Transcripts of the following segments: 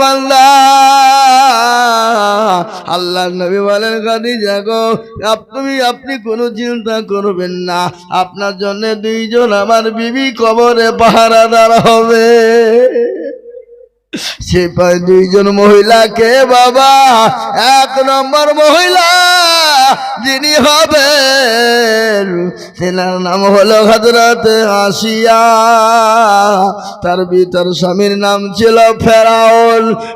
বান্দা আল্লাহর নবী বলেন খাদিজা গো আপনি কোনো চিন্তা করবেন না আপনার জন্য দুইজন আমার বিবি কবরে পাহারাদার হবে সে পায় দুইজন মহিলাকে বাবা এক নম্বর মহিলা যিনি হবেন সেনার নাম হলো হযরত আসিয়া তার ভিতর স্বামীর নাম ছিল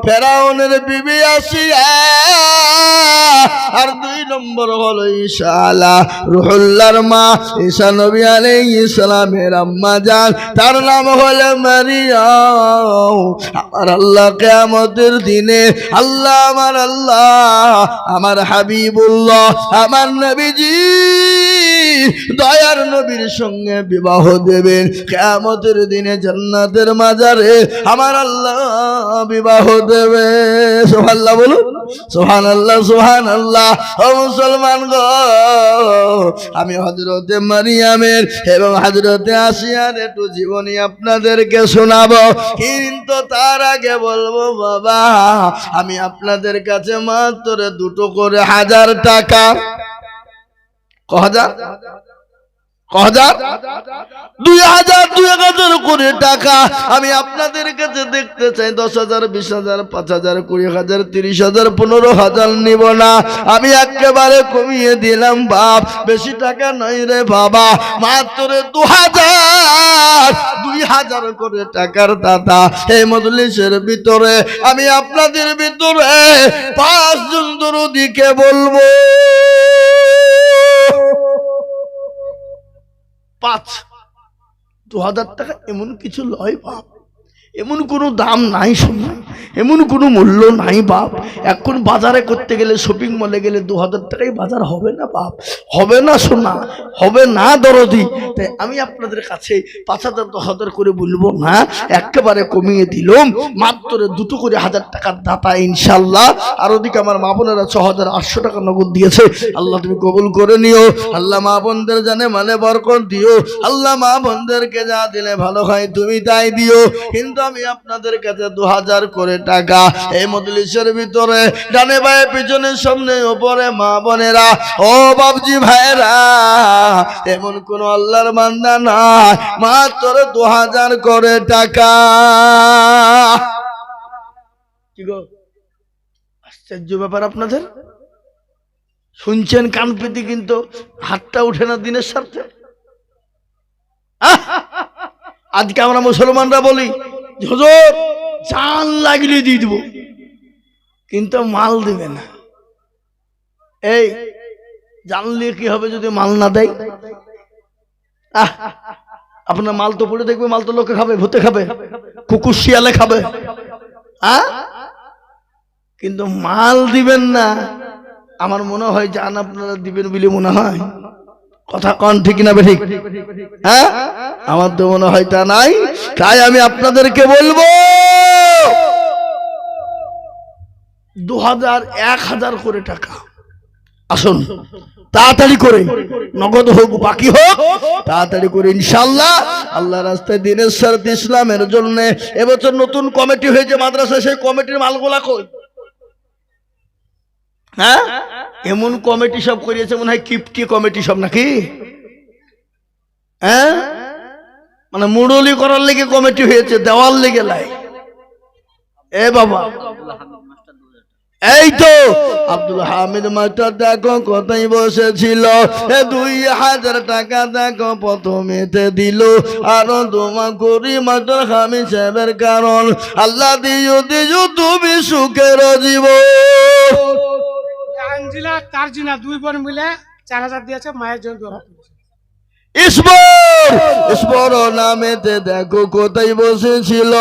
ফেরাউনের বিবি আসিয়া আর দুই নম্বর হলো ঈসা রুহুল্লাহর মা ঈসা নবী আলাইহিস সালামের আম্মা জান তার নাম হলো মারিয়াম আমার আল্লাহ কিয়ামতের দিনে আমার আমার হাবিবুল্লাহ আমার নবীজি দয়ার নবীর সঙ্গে বিবাহ দেবেন কিয়ামতের দিনে জান্নাতের মাজারে আমার আল্লাহ বিবাহ দেবে সুবহানাল্লাহ বলুন সুবহানাল্লাহ সুবহানাল্লাহ ও মুসলমান গো আমি হযরতে মারিয়ামের এবং হযরতে আসিয়ার একটু জীবনী আপনাদেরকে শোনাবো কিন্তু তার আগে বলবো বাবা আমি আপনাদের কাছে মাত্র দুটো করে 1000 টাকা কহাজার 2000 করে টাকা আমি আপনাদের কাছে দেখতে চাই 10,000 20,000 5,000 20,000 30,000 15,000 নিব না আমি একেবারে কমিয়ে দিলাম বাপ বেশি টাকা নয় রে বাবা মাত্র 2000 করে টাকার দাতা এই মজলিসের ভিতরে আমি আপনাদের ভিতরে 5 জন দরদিকে বলবো 2000 টাকা এমন কিছু লয় বাপ এমন কোনো দাম নাই শোনা এমন কোনো মূল্য নাই বাপ এখন বাজারে করতে গেলে শপিং মলে গেলে 2000 টাকায় বাজার হবে না বাপ হবে না শোনা হবে না দরদি তাই আমি আপনাদের কাছে 5,000 10,000 করে বলবো না একেবারে কমিয়ে দিলাম মাত্র দুটো করে 1000 টাকার দাতা ইনশাআল্লাহ আর ওদিকে আমার মা বোনেরা 6,800 টাকা নগদ দিয়েছে আল্লাহ তুমি কবুল করে নিও আল্লাহ মা বোনদের জানে মানে বরকত দিও আল্লাহ মা বোনদেরকে যা দিলে ভালো হয় তুমি তাই দিও কিন্তু আমি আপনাদের কাছে 2000 করে টাকা এই মজলিসের ভিতরে ডানে বায়ে পিছনে সামনে উপরে মা বোনেরা ও বাবজি ভাইরা এমন কোন আল্লাহর বান্দা না মাত্র 2000 করে টাকা কি গো আশ্চর্য ব্যাপার আপনাদের শুনছেন কান পেতে কিন্তু হাতটা উঠে না দিনের স্বার্থে আজকে আমরা মুসলমানরা বলি হুজুর জান লাগলে দিয়ে দিব কিন্তু মাল দিবে না এই জানলে কি হবে যদি মাল না দেয় আপনার মাল তো পড়ে দেখবে মাল তো লোকে খাবে ভূতে খাবে কুকুর শিয়ালে খাবে কিন্তু মাল দিবেন না আমার মনে হয় জান আপনারা দিবেন বলে মনে হয় কথা কন ঠিক না ঠিক হ্যাঁ আমার তো মনে হয় তা নাই তাই আমি আপনাদেরকে বলবো 2000 1000 করে টাকা আসুন তাড়াতাড়ি করে নগদ হোক বাকি হোক তাড়াতাড়ি করে ইনশাআল্লাহ আল্লাহর রাস্তায় দ্বীনের শরীয়ত ইসলামের জন্য এবছর নতুন কমিটি হয়েছে মাদ্রাসায় সেই কমিটির মালগুলা কই হ্যাঁ এমন কমিটি সব করিয়েছে মনে হয় কিপটি কমিটি সব নাকি হ্যাঁ মানে মুরলি করার লেগে কমিটি হয়েছে দেওয়ার লেগে লাই এ বাবা এই তো আব্দুল হামিদ মাস্টার দেখো কোথায় বসেছিল 2000 টাকা দেখো প্রথমেতে দিল আরো দোয়া করি মাস্টার হামিদ সাহেবের কারণ আল্লাহ দিও তুমি সুখের জীবন আঞ্জিলা তারজিনা দুই বোন মিলে 4000 দিয়েছে মায়ের জন্য দোয়া ঈশ্বর নামেতে দেখো কোথায় বসেছিল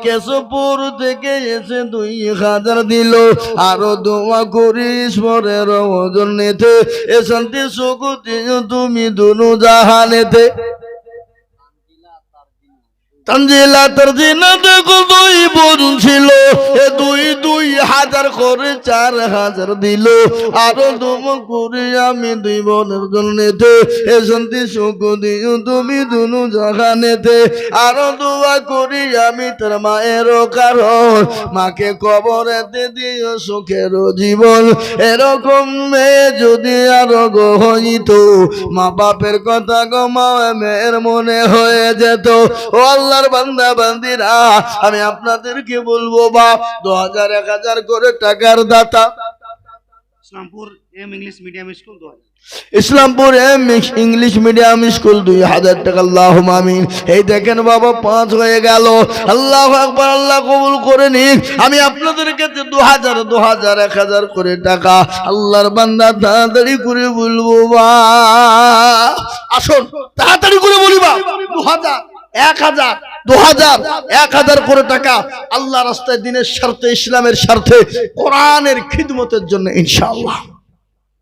কেশবপুর থেকে এসে 2000 দিল আরো দোয়া করি ঈশ্বরের ওজন নিতে এ শান্তি সুখ তুমি দুনু জাহানেতে তানজিলা তারজিনা দেখো দুই বোন ছিল 2000 2000 করে 4000 দিল আরো দোয়া করি আমি দুই বোনের জন্যতে এ শান্তি সুখ দিও তুমি দুনু জাহানেতে আরো দোয়া করি আমি তোর মায়ের কারণ মাকে কবরেতে দিও সুখের জীবন এরকম মেয়ে যদি আরো গো হইতো মা বাপের কথা গো মা মেয়ের মনে হয়ে যেত ও আল্লাহর বান্দা বান্দিরা আমি আপনাদেরকে বলবো বাপ 2000 1000 করে টাকার দাতা Islampur M English medium school 2000 Islampur M English medium school 2000 টাকা আল্লাহুম্মা আমিন এই দেখেন বাবা 5 হয়ে গেল আল্লাহু আকবার আল্লাহ কবুল করে নিন আমি আপনাদেরকে 2000 2000 1000 করে টাকা আল্লাহর বান্দা তাড়াতাড়ি করে বলবো বা আসুন তাড়াতাড়ি করে বলিবা 2000 1000 2000 1000 করে টাকা আল্লাহ রাস্তায় দ্বীনের স্বার্থে ইসলামের স্বার্থে কোরআনের খিদমতের জন্য ইনশাআল্লাহ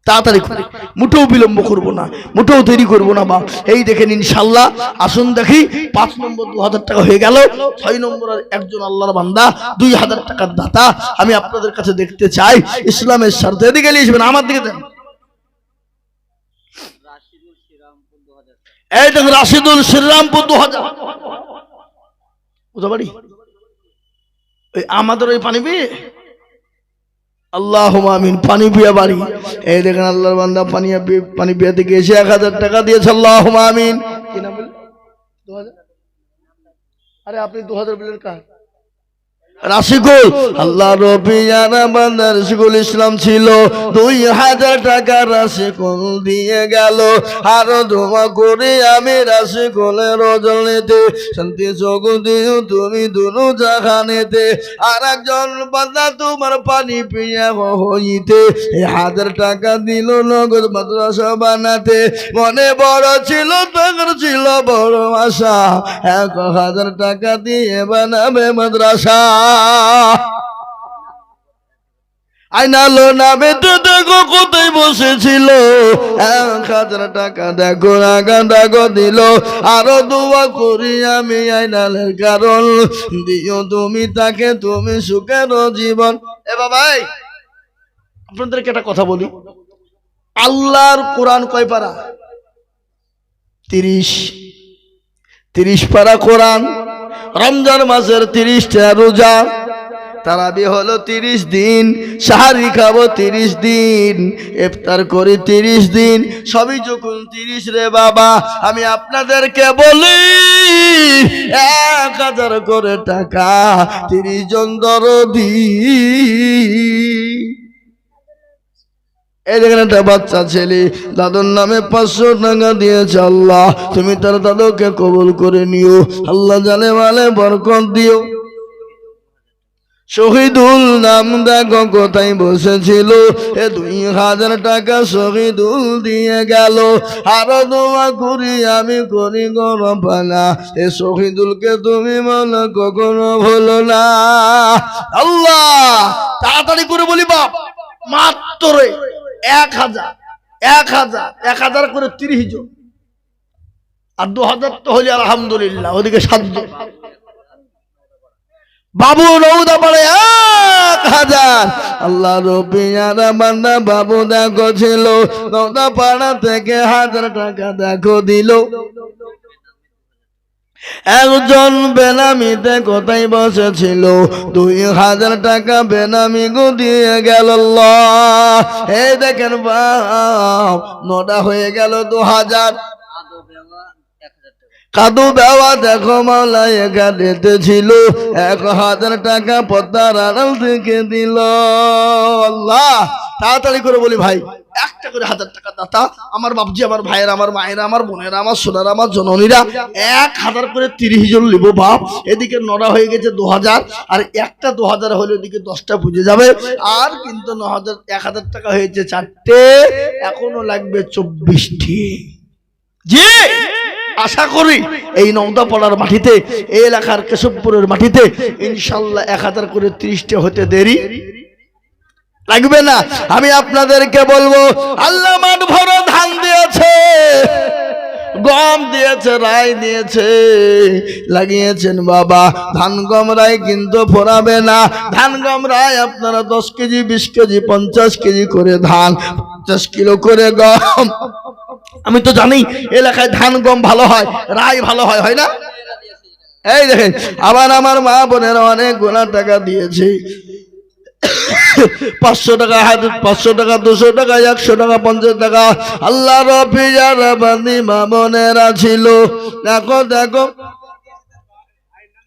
তাড়াতাড়ি করে মুঠেও বিলম্ব করব না মুঠেও দেরি করব না বাপ এই দেখেন ইনশাআল্লাহ আসুন দেখি 5 নম্বর 2000 টাকা হয়ে গেল 6 নম্বরের একজন আল্লাহর বান্দা 2000 টাকার দাতা আমি আপনাদের কাছে দেখতে চাই ইসলামের স্বার্থে এদিকে লিখবেন আমার দিকে দেন এই দেখেন রাশিদুল শ্রীরামপুর 2000 বুঝা পারি ওই আমাদের ওই পানি পেয়ে আল্লাহুম্মা আমিন পানি পিয়া বাড়ি এই দেখেন আল্লাহর বান্দা পানি পিয়াতে গিয়েছে 1000 টাকা দিয়েছে আল্লাহুম্মা আমিন কি নাম বলেন 2000 আরে আপনি 2000 বলেন কার রাশিকুল আল্লাহ রবিয়ানা বান্দা রাশিকুল ইসলাম ছিল 2000 টাকা রাশিকুল দিয়ে গেল আরো দোয়া করে আমি রাশিকুলের রজনীতে শান্তি সুখ দিও তুমি দুনু জাহানেতে আর একজন বান্দা তোমার পানি পিয়া হইতে 1000 টাকা দিল নগদ মাদ্রাসা বানাতে মনে বড় ছিল টাকার ছিল বড় আশা 1000 টাকা দিয়ে বানাবে মাদ্রাসা আইনালো নামে তো দেখো কোথায় বসেছিল 1000 টাকা দেখো আগা দেখো দিল আরো দোয়া করি আমি আইনালের কারণ দিও তুমি তাকে তুমি সুখের জীবন এ বাবাই আপনাদেরকে একটা কথা বলি আল্লাহর কোরআন কয় পারা 30 পারা কোরআন রমজান মাসের 30টা রোজা তারাবি হলো 30 দিন সাহারি খাবো 30 দিন ইফতার করি 30 দিন সবই যখন 30 রে বাবা আমি আপনাদেরকে বলি 1000 করে টাকা 30 জন দরদি এই দেখেন একটা বাচ্চা ছেলে দাদুর নামে 500 টাকা দিয়েছে আল্লাহ তুমি তার দাদুকে কবুল করে নিও আল্লাহ জানে মালে বরকত দিও শহীদুল নাম দেখো কোথায় বসেছিল 2000 টাকা শহীদুল দিয়ে গেল আরো দোয়া করি আমি করি গরবানা এ শহীদুলকে তুমি মনে কখনো ভুলো না আল্লাহ তাড়াতাড়ি করে বলি বাপ মাত্র 1000 করে 30 জন আর 2000 তো হলে আলহামদুলিল্লাহ ওদিকে 7 জন বাবু রৌদা পড়ে 1000 আল্লাহ রবিয়ানা বান্দা বাবু দেখো ছিল রৌদা পাড়া থেকে 1000 টাকা দেখো দিল একজন বেনামিতে কোথায় বসেছিল 2000 টাকা বেনামি গো দিয়ে গেল আল্লাহ এই দেখেন বাপ 9টা হয়ে গেল 2000 কাদু দেওয়া দেখো মাওলা এখানেতে ছিল 1000 টাকা পদ্মার আড়াল থেকে দিল আল্লাহ তাড়াতাড়ি করে বলি ভাই একটা করে 1000 টাকা দাতা আমার বাপজি আমার ভাইয়ের আমার মায়েরা আমার বোনেরা আমার সোনারা আমার জননীরা 1000 করে 30 জন লিব বাপ এদিকে 9টা হয়ে গেছে 2000 আর একটা 2000 হলে এদিকে 10টা বুঝে যাবে আর কিন্তু 1000 টাকা হয়েছে 4টে এখনো লাগবে 24টি জি আশা করি এই নওদাপাড়ার মাটিতে এই এলাকার কেশবপুরের মাটিতে ইনশাআল্লাহ 1000 করে 30টা হতে দেরি লাগবে না আমি আপনাদেরকে বলবো আল্লাহ মাঠ ভরা ধান দিয়েছে গম দিয়েছে, রায় দিয়েছে, লাগিয়েছেন বাবা। ধান গম রায় কিন্তু ফোরাবে না। ধান গম রায় আপনারা 10 কেজি, 20 কেজি, 50 কেজি করে ধান, 50 কিলো করে গম। আমি তো জানি এলাকায় ধান গম ভালো হয়, রায় ভালো হয়, হয় না? এই দেখেন, আবার আমার মা বোনেরা অনেক গোনা টাকা দিয়েছে। 500 টাকা, 500 টাকা, 200 টাকা, 100 টাকা, 50 টাকা। আল্লাহ রবি যারা বান্দি মা বোনেরা ছিল, দেখো দেখো,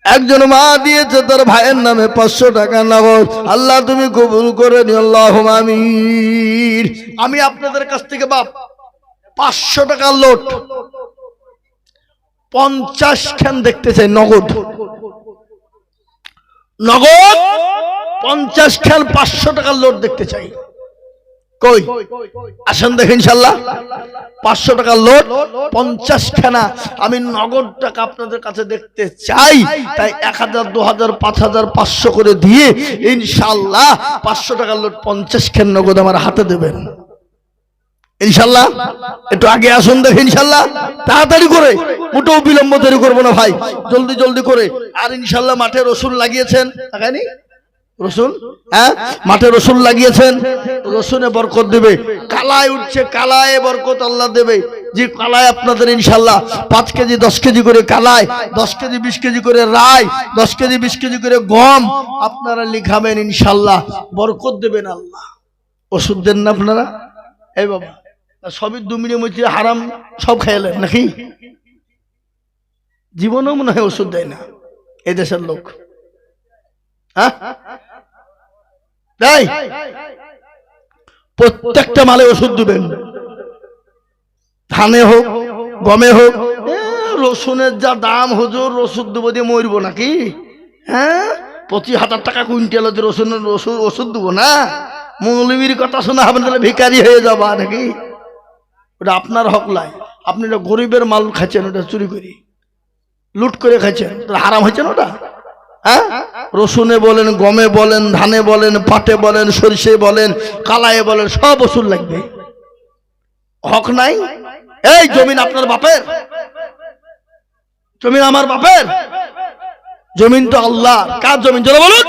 একজন মা দিয়েছে তার ভাইয়ের নামে 500 টাকা নগদ। আল্লাহ তুমি কবুল করে নিও, আল্লাহুম্মা আমিন। আমি আপনাদের কাছ থেকে বাপ 500 টাকার লোট 50 খান দেখতে চাই, নগদ, নগদ 50 খান 500 টাকার লোট দেখতে চাই। কই আসেন দেখেন ইনশাআল্লাহ। 500 টাকার লোট 50 খানা আমি নগদ টাকা আপনাদের কাছে দেখতে চাই। তাই 1000, 2000, 5000, 500 করে দিয়ে ইনশাআল্লাহ 500 টাকার লোট 50 খান নগদ আমার হাতে দেবেন ইনশাআল্লাহ। একটু আগে আসুন দেখে ইনশাআল্লাহ, তাড়াতাড়ি করে, মোটেও বিলম্ব দেরি করবো না ভাই, জলদি জলদি করে। আর ইনশাআল্লাহ মাঠে রসুন লাগিয়েছেন, লাগায়নি রসুন? হ্যাঁ, মাঠে রসুন লাগিয়েছেন, রসুনে বরকত দেবে। কালায় উঠছে, কালায় বরকত আল্লাহ দেবে। যে কালায় আপনাদের ইনশাআল্লাহ 5 কেজি 10 কেজি করে কালায়, 10 কেজি 20 কেজি করে রায়, 10 কেজি 20 কেজি করে গম আপনারা লিখাবেন ইনশাআল্লাহ, বরকত দেবেন আল্লাহ। ওষুধ দেন না আপনারা? এই বাবা, সবই 2 মিনিটের মধ্যে হারাম সব খাইলেন নাকি? জীবনেও মনে হয় ওষুধ দেয় না এই দেশের লোক। হ্যাঁ, তাই প্রত্যেকটা মালে ওষুধ দিবেন, ধানে হোক, গমে হোক। রসুনের যা দাম হুজুর, রসুন দেবো দিয়ে মরবো নাকি? হ্যাঁ, 25,000 টাকা কুইন্টাল রসুনের ওষুধ দেবো না? মৌলবীর কথা শোনা হবে তাহলে ভিখারি হয়ে যাবা নাকি? ওটা আপনার হক লাই, আপনি এটা গরিবের মাল খাচ্ছেন, ওটা চুরি করি লুট করে খাচ্ছেন, হারাম হয়েছে না ওটা? হ্যাঁ, রসুনে বলেন, গমে বলেন, ধানে বলেন, পাটে বলেন, সরিষে বলেন, কালায়ে বলেন, সব ওষুধ লাগবে। হক নাই? এই জমিন আপনার বাপের, জমিন আমার বাপের, জমিন তো আল্লাহ। কার জমিন জোরে বলুন?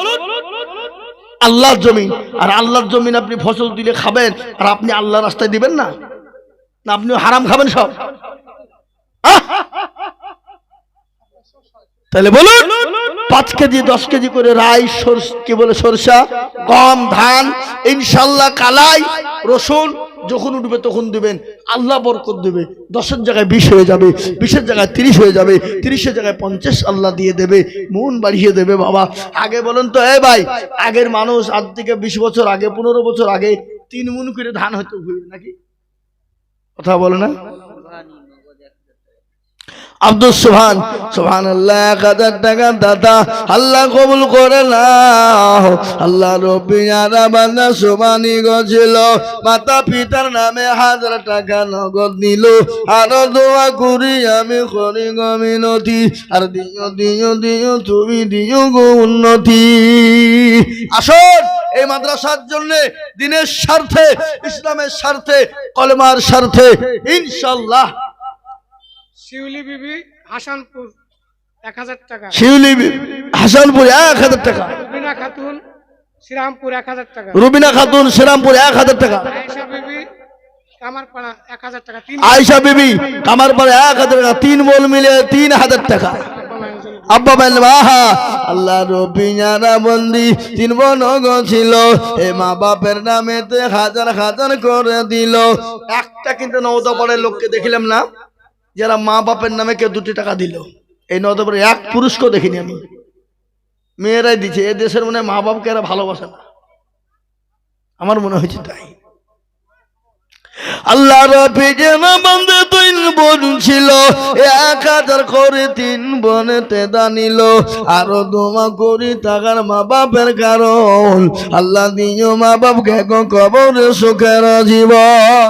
আল্লাহর জমিন। আর আল্লাহর জমিন আপনি ফসল দিলে খাবেন, আর আপনি আল্লাহ রাস্তায় দিবেন না? না আপনি হারাম খাবেন সব? তাহলে বলুন, 5 কেজি 10 কেজি করে রাই, কি বলে সরষা, গম, ধান ইনশাআল্লাহ, কালাই, রসুন যখন উঠবে তখন দিবেন, আল্লাহ বরকত দেবে। 10-এর জায়গায় 20 হয়ে যাবে, 20-এর জায়গায় 30 হয়ে যাবে, 30-এর জায়গায় 50 আল্লাহ দিয়ে দেবে, মন বাড়িয়ে দেবে বাবা। আগে বলেন তো, এই ভাই, আগের মানুষ আজ থেকে 20 বছর আগে, 15 বছর আগে 3 মণ করে ধান হয়তো নাকি? কথা বলে না? আব্দুল সুবহান, সুবহানাল্লাহ, 1000 টাকা দাদা আল্লাহ কবুল করে নাও। আল্লাহ রব্বি যারা বান্দা সুবহানি গছিল, মাতা পিতার নামে 1000 টাকা নগদ নিল। আর দোয়া করি আমি করি গো মিনতি, আর দিও দিও দিও তুমি দিও গো উন্নতি। আসুন এই মাদ্রাসার জন্য, দিনের স্বার্থে, ইসলামের স্বার্থে, কলেমার স্বার্থে ইনশাআল্লাহ। শিউলি বিবি, হাসানপুর 1000 টাকা। শিউলি হাসানপুর 1000 টাকা। রুবিনা খাতুন, শ্রীরামপুর 1000 টাকা। রুবিনা খাতুন, শ্রীরামপুর 1000 টাকা। আয়েশা বিবি, কামারপাড়া 1000 টাকা। আয়েশা বিবি, কামারপাড়া 1000 টাকা। 3 বোন মিলে 3000 টাকা। আব্বা বলেন বাহা, আল্লাহ রব্বি যারা বন্দি 3 বোন ছিল, এ মা বাপের নামেতে 1000 করে দিল। একটা কিন্তু নওদাপাড়ার লোককে দেখিলাম না যারা মা বাপের নামে কেউ 2 টাকা দিল। এই নওদাপাড়ার এক পুরুষকেও দেখিনি আমি। মেয়েরাই দিচ্ছে। এ দেশের মনে মা বাপকে এরা ভালোবাসে না, আমার মনে হয়েছে তাই। আল্লাহ রব্বি যেন বান্দে 3 বোন ছিল, 1000 করে 3 বোনেতে দানিল। আরো দোয়া করি তাকার মা বাপের কারণ, আল্লাহ দিও মা বাপকে কবরে সুখের জীবন।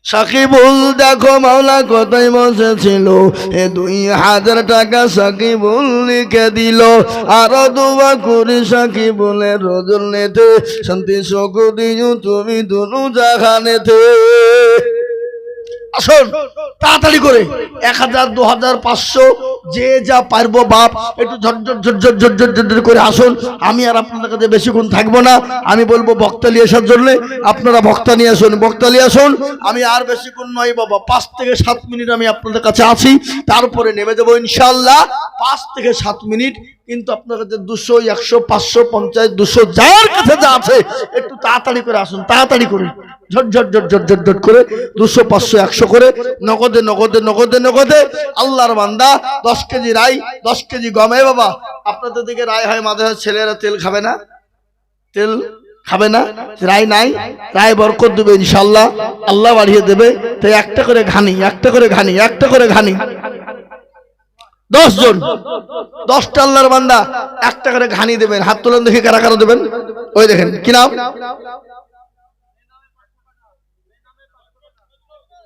সাকিবুল দেখো মাওলা কোথায় বসেছিল, এ 2000 টাকা সাকিবুল লিখে দিল। আরো দোয়া করি সাকিবুলের রজনীতে, শান্তি সুখ দিও তুমি দুনু জাহানেতে। আসুন তাড়াতাড়ি করে 1000 2000 500 যে যা পারবো বাপ একটু ঝরঝর করে আসুন। আমি আর আপনাদের কাছে বেশিক্ষণ থাকবো না, আমি বলবো বক্তা নিয়ে আসার জন্য, আপনারা বক্তা নিয়ে আসুন, বক্তা নিয়ে আসুন। আমি আর বেশিক্ষণ নয় বাবা, 5 থেকে 7 মিনিট আমি আপনাদের কাছে আছি, তারপরে নেমে দেবো ইনশাআল্লাহ। 5 থেকে 7 মিনিট, কিন্তু আপনার কাছে 200 100 500 50 200 যার কাছে যা আছে একটু তাড়াতাড়ি করে আসুন, তাড়াতাড়ি করে ঝট করে 200 500 100 করে নগদে নগদে নগদে নগদে। আল্লাহর বান্দা 10 কেজি রাই 10 কেজি গমে বাবা, আপনাদের দিকে রায় হয় মাঝে মাঝে ছেলেরা তেল খাবে না, তেল খাবে না, রায় নাই, রায় বরকত দেবে ইনশাআল্লাহ, আল্লাহ বাড়িয়ে দেবে। তাই একটা করে ঘানি, একটা করে ঘানি, একটা করে ঘানি, 10 জন 10টা আল্লাহর বান্দা একটা করে ঘানি দেবেন। হাত তোলেন দেখি কারা কারা দেবেন। ওই দেখেন কি নাম,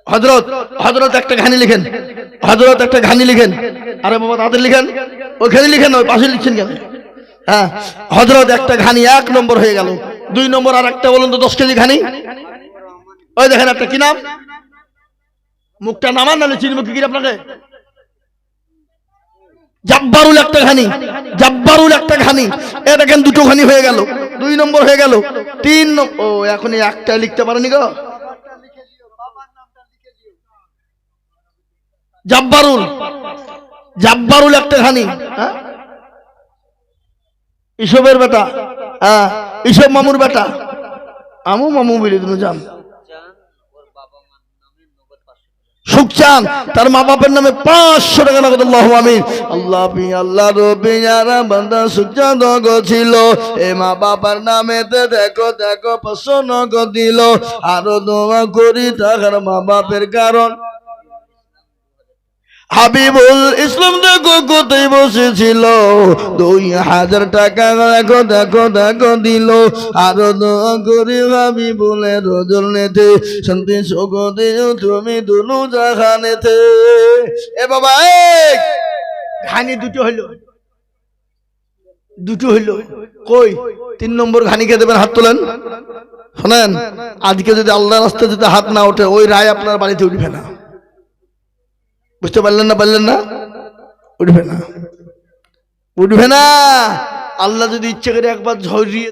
হযরত, হযরত একটা ঘানি লিখেন, হযরত একটা ঘানি লিখেন। আরে বাবা তাদের লিখেন, ওইখানে লিখেন, ওই পাশে লিখছেন কেন? হ্যাঁ, হযরত একটা ঘানি 1 নম্বর হয়ে গেল। 2 নম্বর আর একটা বলুন তো 10 কেজি ঘানি। ওই দেখেন একটা কি নাম, মুখটা নামান নালে চিনব কি আপনাকে। জাব্বারুল একটা ঘানি, জাব্বারুল একটা ঘানি। এ দেখেন 2টো ঘানি হয়ে গেল, 2 নম্বর হয়ে গেল। 3 নম্বর, ও এখন একটা লিখতে পারেনি গো। জাব্বারুল, জাব্বারুল একটা ঘানি। হ্যাঁ, ইসবের বেটা, হ্যাঁ ইসব মামুর বেটা, আমু মামু বলে দিল জান। সুখচান তার মা বাপের নামে 500 টাকা নগদ। আল্লাহু আমিন। আল্লাহ পি আল্লাহ রবি যারা বান্দা সুখচান দগ ছিল, এ মা বাবার নামেতে দেখো দেখো 500 নগদ দিল। আরো দোয়া করি টাকার মা বাপের কারণ হাবিবুল ইসলাম দেখো কোথায় বসেছিল, 2000 টাকা দেখো দেখো দেখো দিল। আরো দোয়া করি হাবিবুলের রজল নেতে শান্তি সুখ দিও তুমি দুনু জাহানেতে। এ বাবা ঘানি 2টো হইল, 2টো হইল। কই 3 নম্বর ঘানিকে দেবেন, হাত তোলেন। শোনেন, আজকে যদি আল্লাহর রাস্তায় যদি হাত না ওঠে, ওই রায় আপনার বাড়িতে উঠবে না। বুঝতে পারলেন না, পারলেন না? উঠবে না, উঠবে না। আল্লাহ যদি ইচ্ছে করে একবার ঝরিয়ে